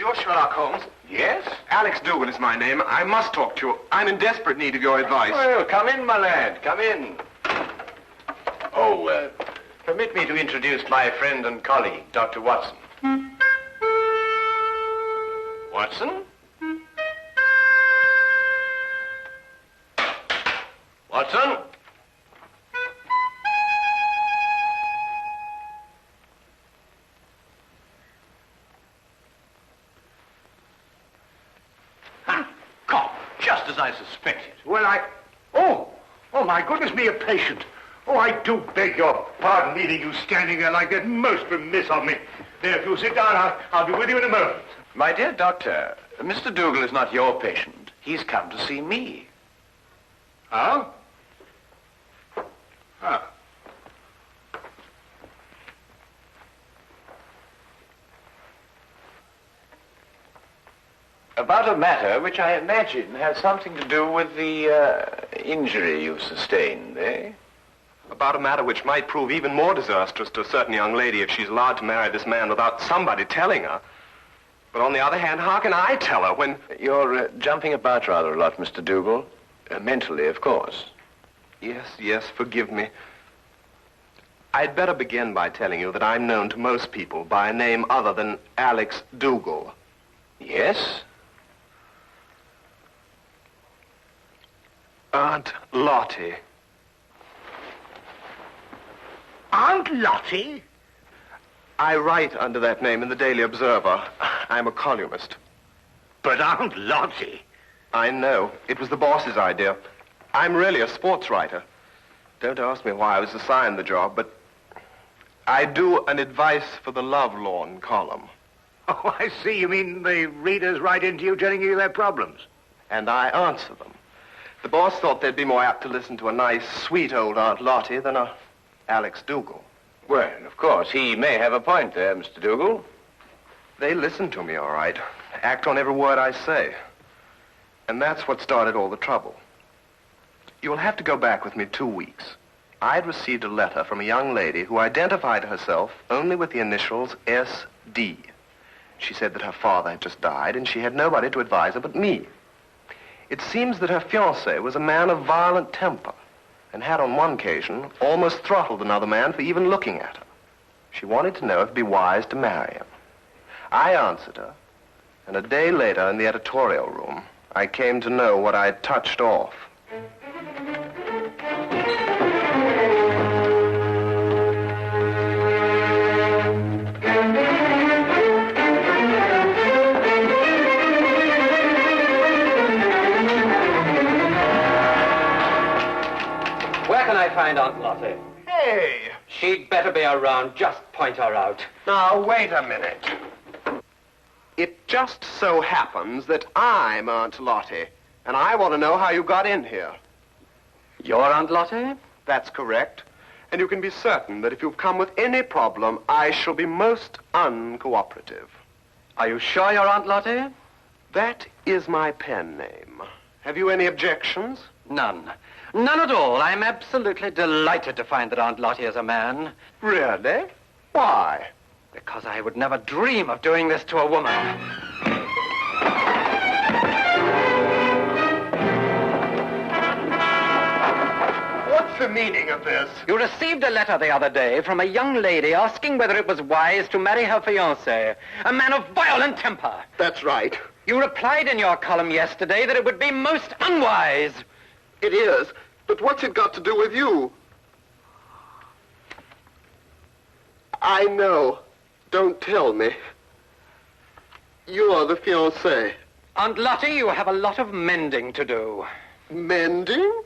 You're Sherlock Holmes? Yes? Alex Dougal is my name. I must talk to you. I'm in desperate need of your advice. Well, come in, my lad. Come in. Oh, permit me to introduce my friend and colleague, Dr. Watson. Watson? Watson? Just as I suspected. Well, Oh, my goodness me, a patient. Oh, I do beg your pardon leaving you standing there like that. Most remiss of me. There, if you'll sit down, I'll be with you in a moment. My dear doctor, Mr. Dougal is not your patient. He's come to see me. Huh? Huh. About a matter which I imagine has something to do with the injury you sustained, eh? About a matter which might prove even more disastrous to a certain young lady if she's allowed to marry this man without somebody telling her. But on the other hand, how can I tell her when... You're jumping about rather a lot, Mr. Dougal. Mentally, of course. Yes, forgive me. I'd better begin by telling you that I'm known to most people by a name other than Alex Dougal. Yes? Aunt Lottie. Aunt Lottie? I write under that name in the Daily Observer. I'm a columnist. But Aunt Lottie? I know. It was the boss's idea. I'm really a sports writer. Don't ask me why I was assigned the job, but I do an advice for the lovelorn column. Oh, I see. You mean the readers write into you telling you their problems? And I answer them. The boss thought they'd be more apt to listen to a nice, sweet old Aunt Lottie than a Alex Dougal. Well, of course, he may have a point there, Mr. Dougal. They listen to me, all right. Act on every word I say. And that's what started all the trouble. You'll have to go back with me 2 weeks. I'd received a letter from a young lady who identified herself only with the initials S.D. She said that her father had just died and she had nobody to advise her but me. It seems that her fiancé was a man of violent temper and had on one occasion almost throttled another man for even looking at her. She wanted to know if it'd be wise to marry him. I answered her, and a day later in the editorial room, I came to know what I'd touched off. Where can I find Aunt Lottie? Hey! She'd better be around. Just point her out. Now, wait a minute. It just so happens that I'm Aunt Lottie, and I want to know how you got in here. You're Aunt Lottie? That's correct. And you can be certain that if you've come with any problem, I shall be most uncooperative. Are you sure you're Aunt Lottie? That is my pen name. Have you any objections? None. None at all. I'm absolutely delighted to find that Aunt Lottie is a man. Really? Why? Because I would never dream of doing this to a woman. What's the meaning of this? You received a letter the other day from a young lady asking whether it was wise to marry her fiancé, a man of violent temper. That's right. You replied in your column yesterday that it would be most unwise. It is. But what's it got to do with you? I know. Don't tell me. You're the fiancé. Aunt Lottie, you have a lot of mending to do. Mending?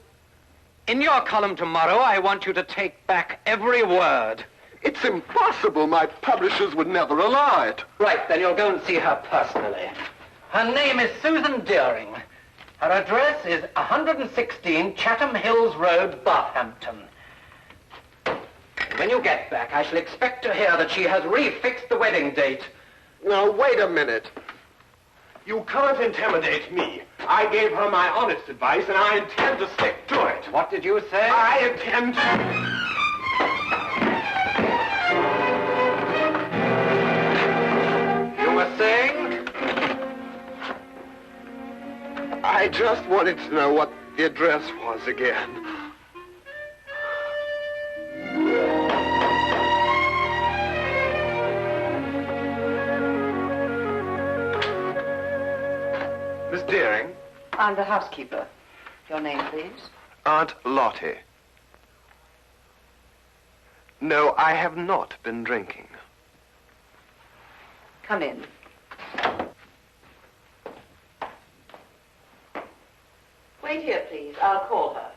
In your column tomorrow, I want you to take back every word. It's impossible. My publishers would never allow it. Right, then you'll go and see her personally. Her name is Susan Deering. Her address is 116 Chatham Hills Road, Bathampton. When you get back, I shall expect to hear that she has refixed the wedding date. Now, wait a minute. You can't intimidate me. I gave her my honest advice, and I intend to stick to it. What did you say? I intend to... You were saying? I just wanted to know what the address was again. Miss Deering? I'm the housekeeper. Your name, please? Aunt Lottie. No, I have not been drinking. Come in. Wait here, please. I'll call her.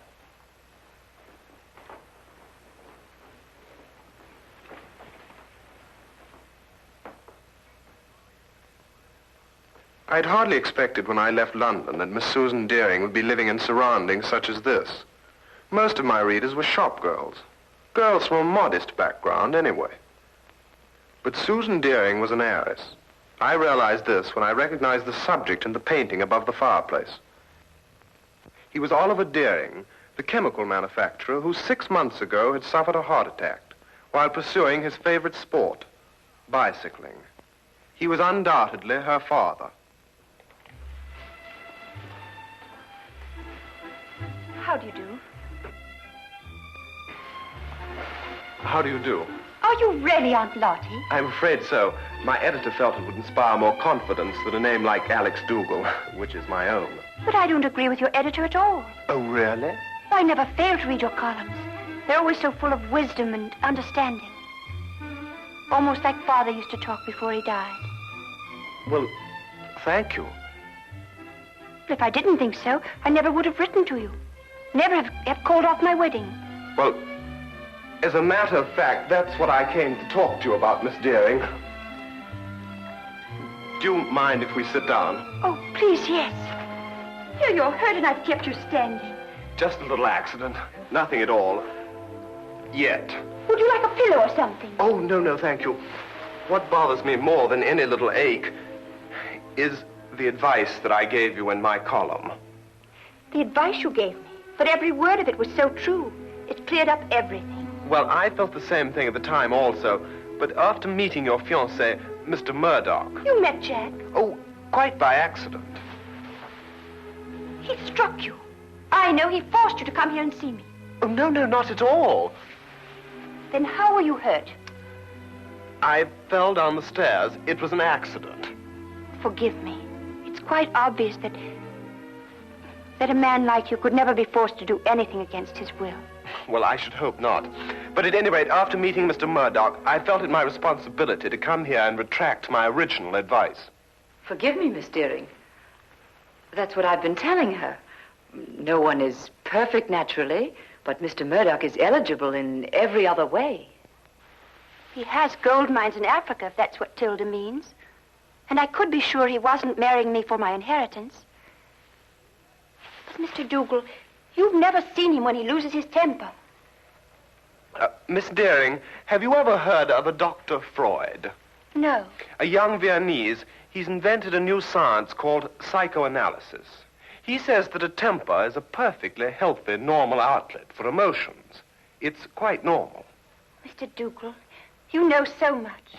I'd hardly expected when I left London that Miss Susan Deering would be living in surroundings such as this. Most of my readers were shop girls. Girls from a modest background, anyway. But Susan Deering was an heiress. I realized this when I recognized the subject in the painting above the fireplace. He was Oliver Deering, the chemical manufacturer who 6 months ago had suffered a heart attack while pursuing his favorite sport, bicycling. He was undoubtedly her father. How do you do? How do you do? Are you really Aunt Lottie? I'm afraid so. My editor felt it would inspire more confidence than a name like Alex Dougal, which is my own. But I don't agree with your editor at all. Oh, really? I never fail to read your columns. They're always so full of wisdom and understanding. Almost like Father used to talk before he died. Well, thank you. But if I didn't think so, I never would have written to you. Never have called off my wedding. Well, as a matter of fact, that's what I came to talk to you about, Miss Deering. Do you mind if we sit down? Oh, please, yes. Here, you're hurt and I've kept you standing. Just a little accident. Nothing at all. Yet. Would you like a pillow or something? Oh, no, thank you. What bothers me more than any little ache is the advice that I gave you in my column. The advice you gave me, but every word of it was so true. It cleared up everything. Well, I felt the same thing at the time also, but after meeting your fiancé, Mr. Murdoch... You met Jack? Oh, quite by accident. He struck you. I know he forced you to come here and see me. Oh, no, not at all. Then how were you hurt? I fell down the stairs. It was an accident. Forgive me. It's quite obvious that a man like you could never be forced to do anything against his will. Well, I should hope not. But at any rate, after meeting Mr. Murdoch, I felt it my responsibility to come here and retract my original advice. Forgive me, Miss Deering. That's what I've been telling her. No one is perfect naturally, but Mr. Murdoch is eligible in every other way. He has gold mines in Africa, if that's what Tilda means. And I could be sure he wasn't marrying me for my inheritance. But, Mr. Dougal, you've never seen him when he loses his temper. Miss Deering, have you ever heard of a Dr. Freud? No. A young Viennese. He's invented a new science called psychoanalysis. He says that a temper is a perfectly healthy, normal outlet for emotions. It's quite normal. Mr. Dougal, you know so much.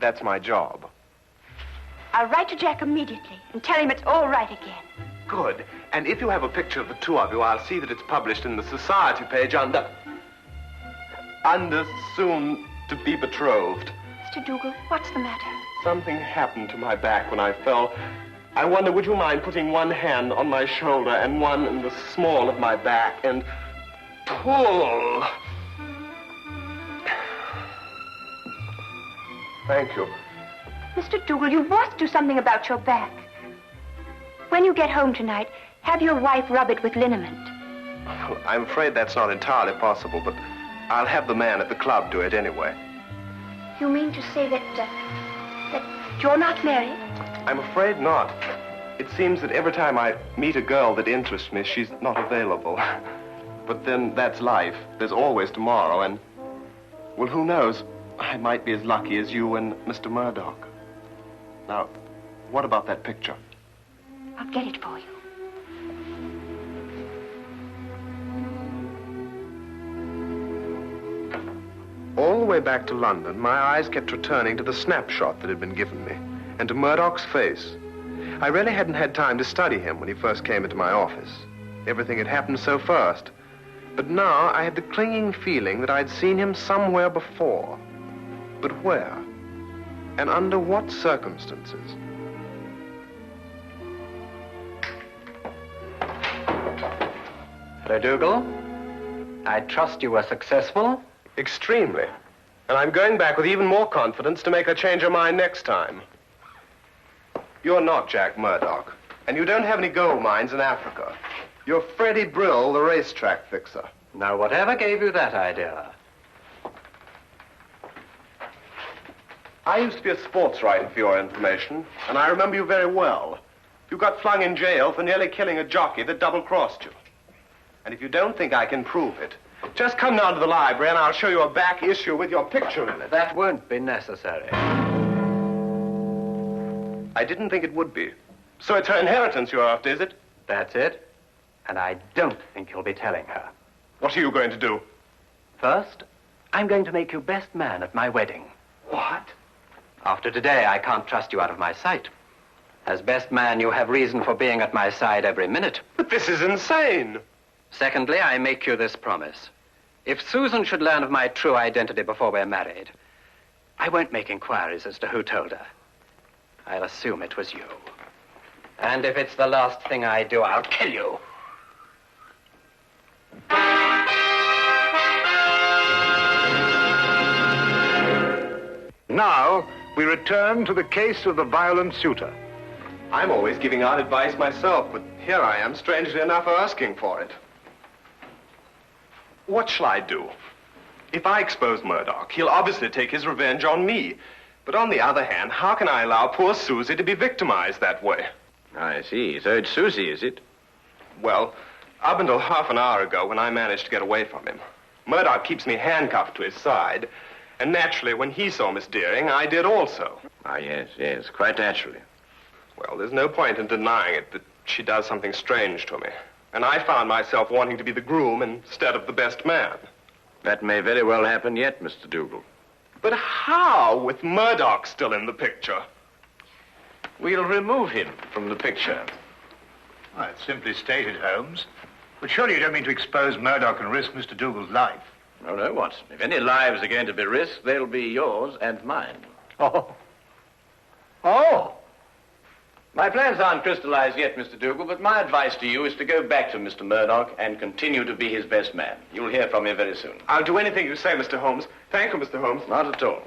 That's my job. I'll write to Jack immediately and tell him it's all right again. Good. And if you have a picture of the two of you, I'll see that it's published in the society page under soon to be betrothed. Mr. Dougal, what's the matter? Something happened to my back when I fell. I wonder, would you mind putting one hand on my shoulder and one in the small of my back and pull? Thank you. Mr. Dougal, you must do something about your back. When you get home tonight, have your wife rub it with liniment. Well, I'm afraid that's not entirely possible, but I'll have the man at the club do it anyway. You mean to say that you're not married? I'm afraid not. It seems that every time I meet a girl that interests me, she's not available. But then that's life. There's always tomorrow, and, well, who knows? I might be as lucky as you and Mr. Murdoch. Now, what about that picture? I'll get it for you. All the way back to London, my eyes kept returning to the snapshot that had been given me, and to Murdoch's face. I really hadn't had time to study him when he first came into my office. Everything had happened so fast. But now I had the clinging feeling that I'd seen him somewhere before. But where? And under what circumstances? Hello, Dougal. I trust you were successful. Extremely. And I'm going back with even more confidence to make her change her mind next time. You're not Jack Murdoch, and you don't have any gold mines in Africa. You're Freddie Brill, the racetrack fixer. Now, whatever gave you that idea? I used to be a sports writer, for your information, and I remember you very well. You got flung in jail for nearly killing a jockey that double-crossed you. And if you don't think I can prove it, just come down to the library and I'll show you a back issue with your picture in it. That won't be necessary. I didn't think it would be. So it's her inheritance you're after, is it? That's it. And I don't think you'll be telling her. What are you going to do? First, I'm going to make you best man at my wedding. What? After today, I can't trust you out of my sight. As best man, you have reason for being at my side every minute. But this is insane. Secondly, I make you this promise. If Susan should learn of my true identity before we're married, I won't make inquiries as to who told her. I'll assume it was you. And if it's the last thing I do, I'll kill you. Now, we return to the case of the violent suitor. I'm always giving out advice myself, but here I am, strangely enough, asking for it. What shall I do? If I expose Murdoch, he'll obviously take his revenge on me. But on the other hand, how can I allow poor Susie to be victimized that way? I see. So it's Susie, is it? Well, up until half an hour ago when I managed to get away from him. Murdoch keeps me handcuffed to his side. And naturally, when he saw Miss Deering, I did also. Ah, yes, quite naturally. Well, there's no point in denying it that she does something strange to me. And I found myself wanting to be the groom instead of the best man. That may very well happen yet, Mr. Dougal. But how, with Murdoch still in the picture? We'll remove him from the picture. Well, it's simply stated, Holmes. But surely you don't mean to expose Murdoch and risk Mr. Dougal's life. No, Watson. If any lives are going to be risked, they'll be yours and mine. Oh. Oh! My plans aren't crystallized yet, Mr. Dougal, but my advice to you is to go back to Mr. Murdoch and continue to be his best man. You'll hear from me very soon. I'll do anything you say, Mr. Holmes. Thank you, Mr. Holmes. Not at all.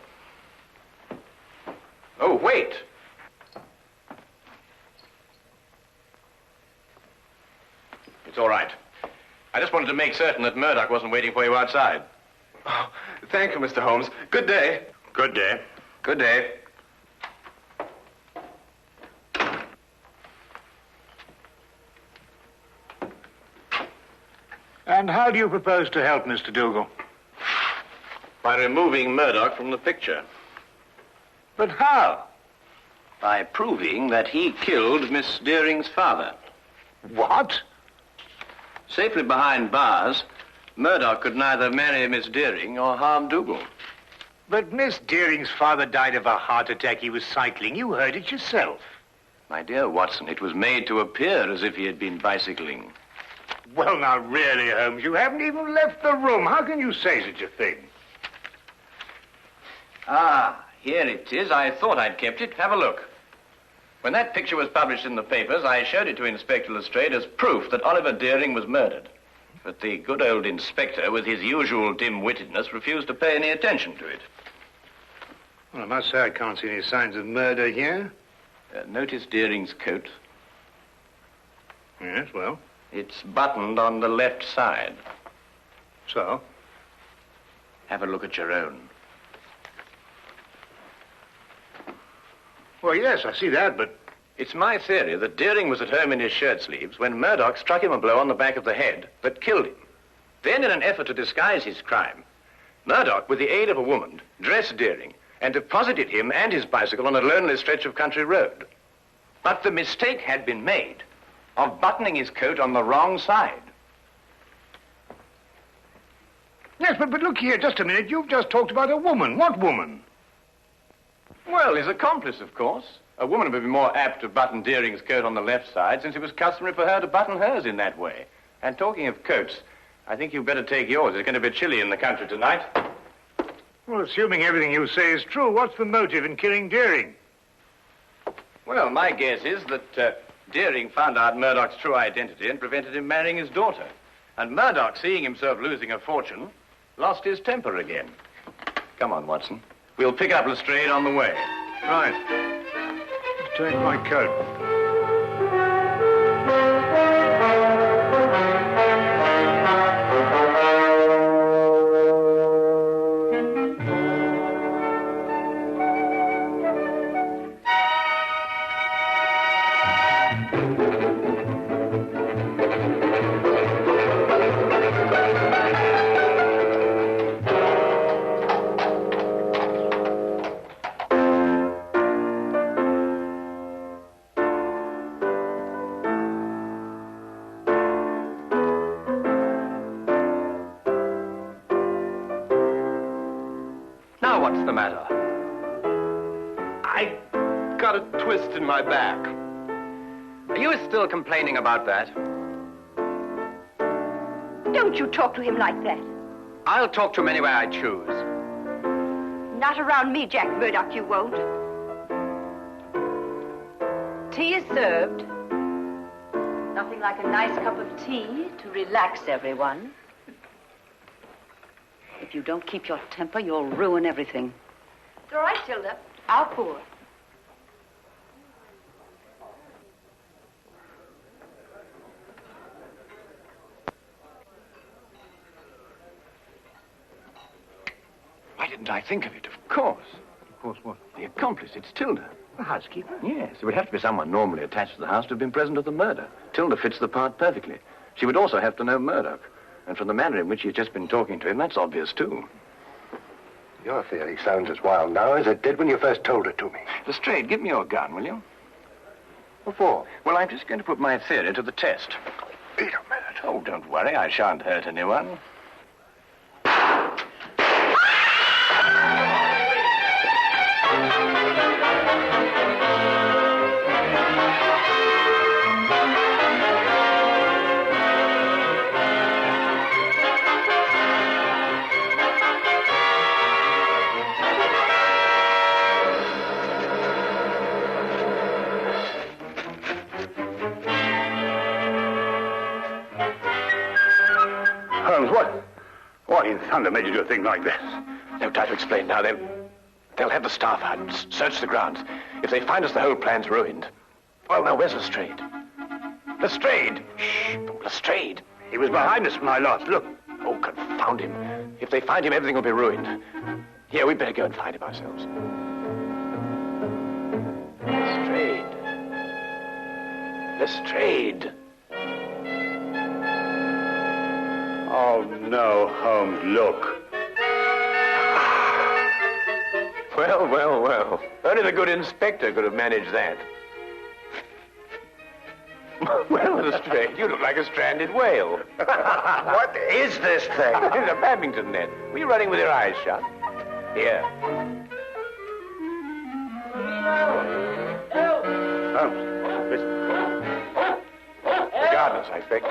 Oh, wait. It's all right. I just wanted to make certain that Murdoch wasn't waiting for you outside. Oh, thank you, Mr. Holmes. Good day. Good day. Good day. And how do you propose to help Mr. Dougal? By removing Murdoch from the picture. But how? By proving that he killed Miss Deering's father. What? Safely behind bars, Murdoch could neither marry Miss Deering or harm Dougal. But Miss Deering's father died of a heart attack. He was cycling. You heard it yourself. My dear Watson, it was made to appear as if he had been bicycling. Well, now, really, Holmes, you haven't even left the room. How can you say such a thing? Ah, here it is. I thought I'd kept it. Have a look. When that picture was published in the papers, I showed it to Inspector Lestrade as proof that Oliver Deering was murdered. But the good old inspector, with his usual dim-wittedness, refused to pay any attention to it. Well, I must say I can't see any signs of murder here. Notice Deering's coat. Yes, well. It's buttoned on the left side. So? Have a look at your own. Well, yes, I see that, but... It's my theory that Deering was at home in his shirt sleeves when Murdoch struck him a blow on the back of the head that killed him. Then, in an effort to disguise his crime, Murdoch, with the aid of a woman, dressed Deering and deposited him and his bicycle on a lonely stretch of country road. But the mistake had been made of buttoning his coat on the wrong side. Yes, but look here, just a minute. You've just talked about a woman. What woman? Well, his accomplice, of course. A woman would be more apt to button Deering's coat on the left side, since it was customary for her to button hers in that way. And talking of coats, I think you'd better take yours. It's going to be chilly in the country tonight. Well, assuming everything you say is true, what's the motive in killing Deering? Well, my guess is that Deering found out Murdoch's true identity and prevented him marrying his daughter. And Murdoch, seeing himself losing a fortune, lost his temper again. Come on, Watson. We'll pick up Lestrade on the way. Right. Take my coat. Now, what's the matter? I got a twist in my back. Are you still complaining about that? Don't you talk to him like that. I'll talk to him any way I choose. Not around me, Jack Murdoch, you won't. Tea is served. Nothing like a nice cup of tea to relax everyone. If you don't keep your temper, you'll ruin everything. It's all right, Tilda. I'll pour. Why didn't I think of it? Of course. Of course, what? The accomplice, it's Tilda. The housekeeper? Yes, it would have to be someone normally attached to the house to have been present at the murder. Tilda fits the part perfectly. She would also have to know Murdoch. And from the manner in which she's just been talking to him, that's obvious, too. Your theory sounds as wild now as it did when you first told it to me. Lestrade, give me your gun, will you? What for? Well, I'm just going to put my theory to the test. Wait a minute. Oh, don't worry, I shan't hurt anyone. Holmes, what in thunder made you do a thing like this? No time to explain now. They'll have the staff out, search the grounds. If they find us, the whole plan's ruined. Well, now, where's Lestrade? Lestrade! Shh! Lestrade! He was behind us when I last looked. Oh, confound him. If they find him, everything will be ruined. Yeah, we'd better go and find him ourselves. Lestrade. Lestrade. Oh, no, Holmes, look. Well, well, well. Only the good inspector could have managed that. Well, Lestrade, you look like a stranded whale. What is this thing? It's a badminton net. Were you running with your eyes shut? Here. Holmes, listen. The gardeners, I expect.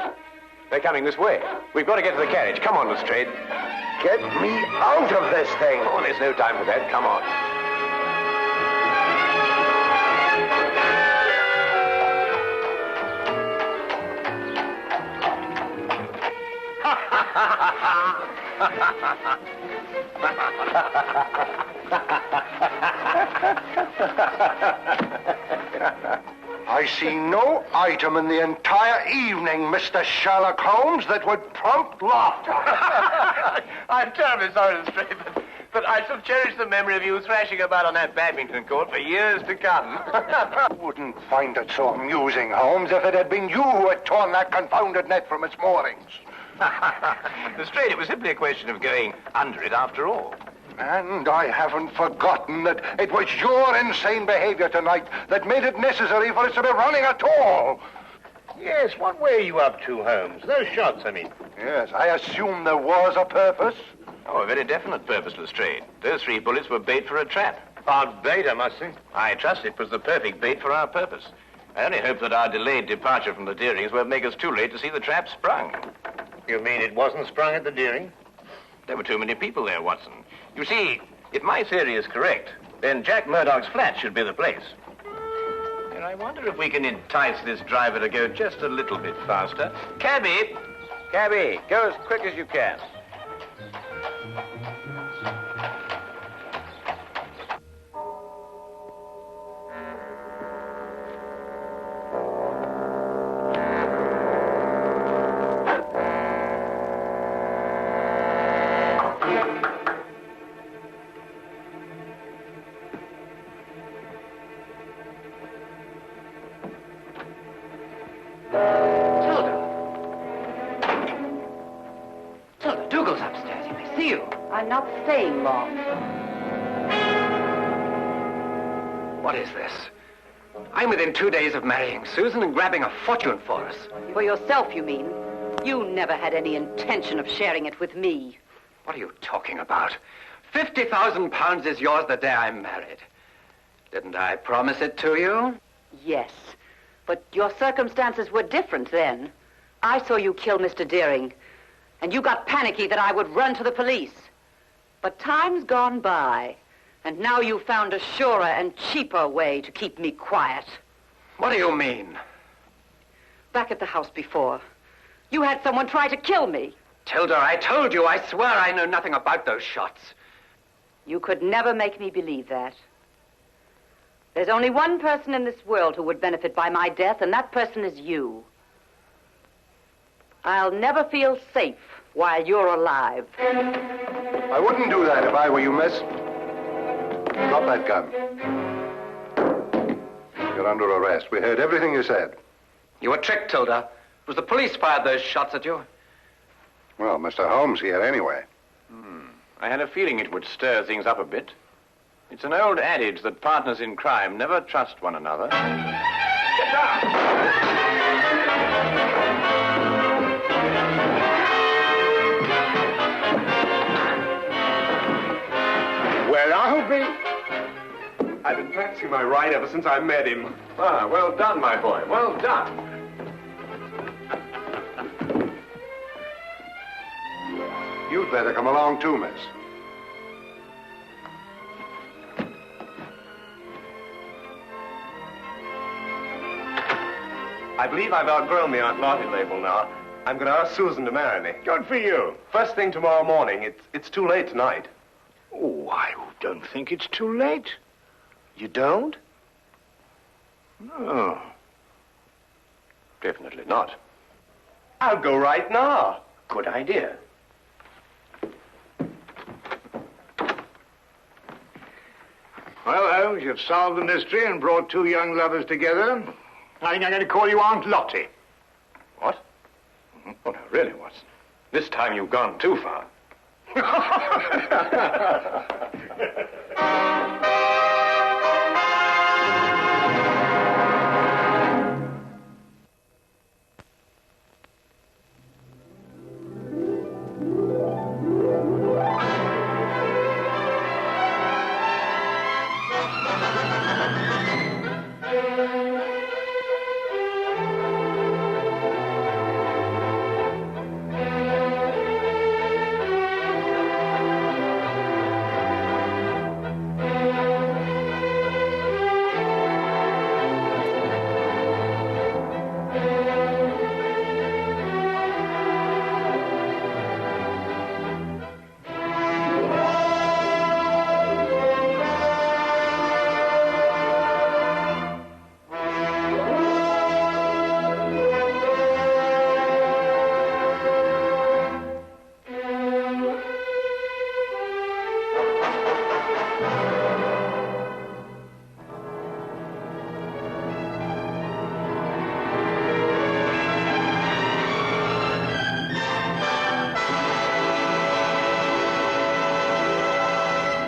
They're coming this way. We've got to get to the carriage. Come on, Lestrade. Get me out of this thing. Oh, there's no time for that. Come on. I see no item in the entire evening, Mr. Sherlock Holmes, that would prompt laughter. I'm terribly sorry, Lestrade, but I shall cherish the memory of you thrashing about on that badminton court for years to come. Wouldn't find it so amusing, Holmes, if it had been you who had torn that confounded net from its moorings. Lestrade, it was simply a question of going under it after all. And I haven't forgotten that it was your insane behavior tonight that made it necessary for us to be running at all. Yes, what were you up to, Holmes? Those shots, I mean. Yes, I assume there was a purpose. Oh, a very definite purpose, Lestrade. Those 3 bullets were bait for a trap. Odd bait, I must say. I trust it was the perfect bait for our purpose. I only hope that our delayed departure from the Deerings won't make us too late to see the trap sprung. You mean it wasn't sprung at the Deering? There were too many people there, Watson. You see, if my theory is correct, then Jack Murdoch's flat should be the place. And I wonder if we can entice this driver to go just a little bit faster. Cabby! Cabby, go as quick as you can. I'm not staying long. What is this? I'm within 2 days of marrying Susan and grabbing a fortune for us. For yourself, you mean? You never had any intention of sharing it with me. What are you talking about? £50,000 is yours the day I'm married. Didn't I promise it to you? Yes, but your circumstances were different then. I saw you kill Mr. Deering, and you got panicky that I would run to the police. But time's gone by, and now you've found a surer and cheaper way to keep me quiet. What do you mean? Back at the house before, you had someone try to kill me. Tilda, I told you, I swear I know nothing about those shots. You could never make me believe that. There's only one person in this world who would benefit by my death, and that person is you. I'll never feel safe while you're alive. I wouldn't do that if I were you, miss. Drop that gun. You're under arrest. We heard everything you said. You were tricked, Tilda. It was the police fired those shots at you. Well, Mr. Holmes here anyway. I had a feeling it would stir things up a bit. It's an old adage that partners in crime never trust one another. Get down! Well, I'll be... I've been practicing my ride ever since I met him. Ah, well done, my boy. Well done. You'd better come along too, miss. I believe I've outgrown the Aunt Lottie label now. I'm going to ask Susan to marry me. Good for you. First thing tomorrow morning. It's too late tonight. Oh, I don't think it's too late. You don't? No. Definitely not. I'll go right now. Good idea. Well, Holmes, you've solved the mystery and brought two young lovers together. I think I'm going to call you Aunt Lottie. What? Oh, no, really, Watson. This time you've gone too far.